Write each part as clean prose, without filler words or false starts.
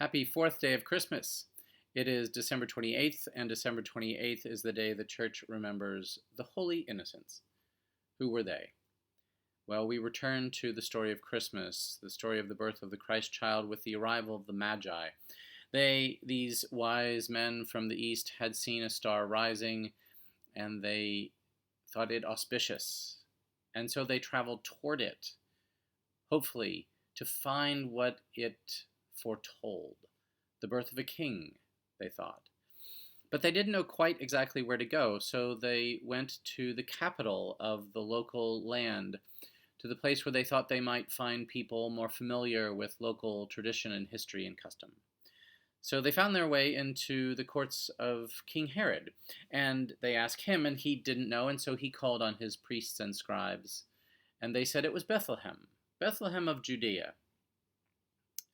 Happy fourth day of Christmas. It is December 28th, and December 28th is the day the church remembers the Holy Innocents. Who were they? Well, we return to the story of Christmas, the story of the birth of the Christ child with the arrival of the Magi. These wise men from the east, had seen a star rising, and they thought it auspicious. And so they traveled toward it, hopefully to find what it foretold. The birth of a king, they thought. But they didn't know quite exactly where to go, so they went to the capital of the local land, to the place where they thought they might find people more familiar with local tradition and history and custom. So they found their way into the courts of King Herod, and they asked him, and he didn't know, and so he called on his priests and scribes, and they said it was Bethlehem, Bethlehem of Judea.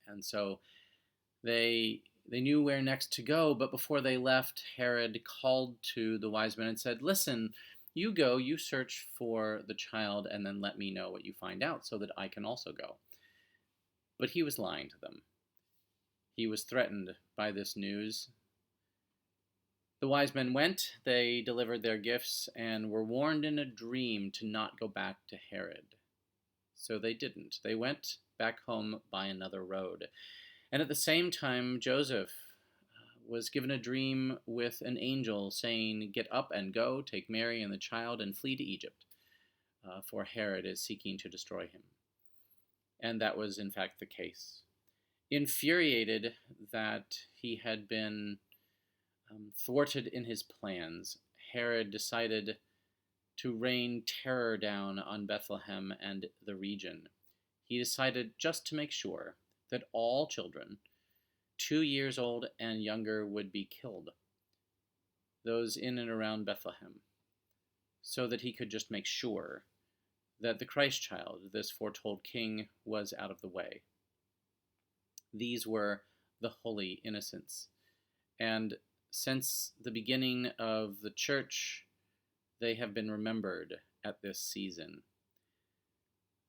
And so they knew where next to go, but before they left, Herod called to the wise men and said, "Listen, you go, you search for the child, and then let me know what you find out so that I can also go." But he was lying to them. He was threatened by this news. The wise men went, they delivered their gifts, and were warned in a dream to not go back to Herod. So they didn't. They went back home by another road. And at the same time, Joseph was given a dream with an angel saying, "Get up and go, take Mary and the child, and flee to Egypt, for Herod is seeking to destroy him." And that was, in fact, the case. Infuriated that he had been thwarted in his plans, Herod decided to rain terror down on Bethlehem and the region. He decided, just to make sure, that all children 2 years old and younger would be killed, those in and around Bethlehem, so that he could just make sure that the Christ child, this foretold king, was out of the way. These were the Holy Innocents. And since the beginning of the church, they have been remembered at this season.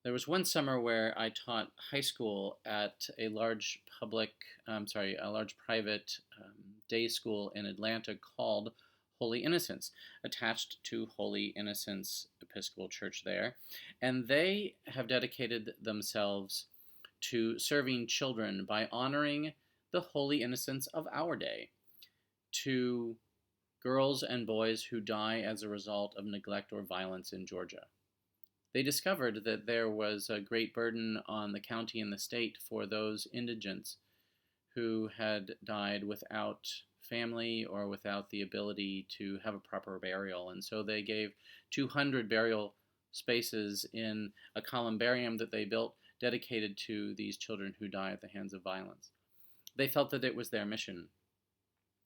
There was one summer where I taught high school at a large private day school in Atlanta called Holy Innocents, attached to Holy Innocents Episcopal Church there. And they have dedicated themselves to serving children by honoring the Holy Innocents of our day, to girls and boys who die as a result of neglect or violence in Georgia. They discovered that there was a great burden on the county and the state for those indigents who had died without family or without the ability to have a proper burial. And so they gave 200 burial spaces in a columbarium that they built dedicated to these children who die at the hands of violence. They felt that it was their mission.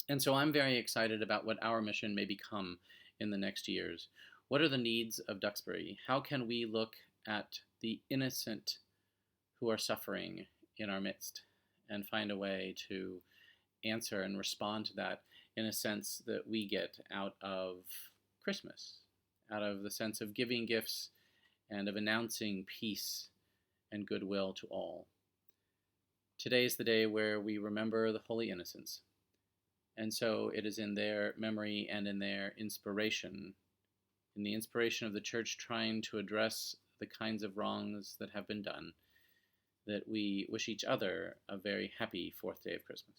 And so I'm very excited about what our mission may become in the next years. What are the needs of Duxbury? How can we look at the innocent who are suffering in our midst and find a way to answer and respond to that in a sense that we get out of Christmas, out of the sense of giving gifts and of announcing peace and goodwill to all? Today is the day where we remember the Holy Innocents. And so it is in their memory and in their inspiration, in the inspiration of the church trying to address the kinds of wrongs that have been done, that we wish each other a very happy fourth day of Christmas.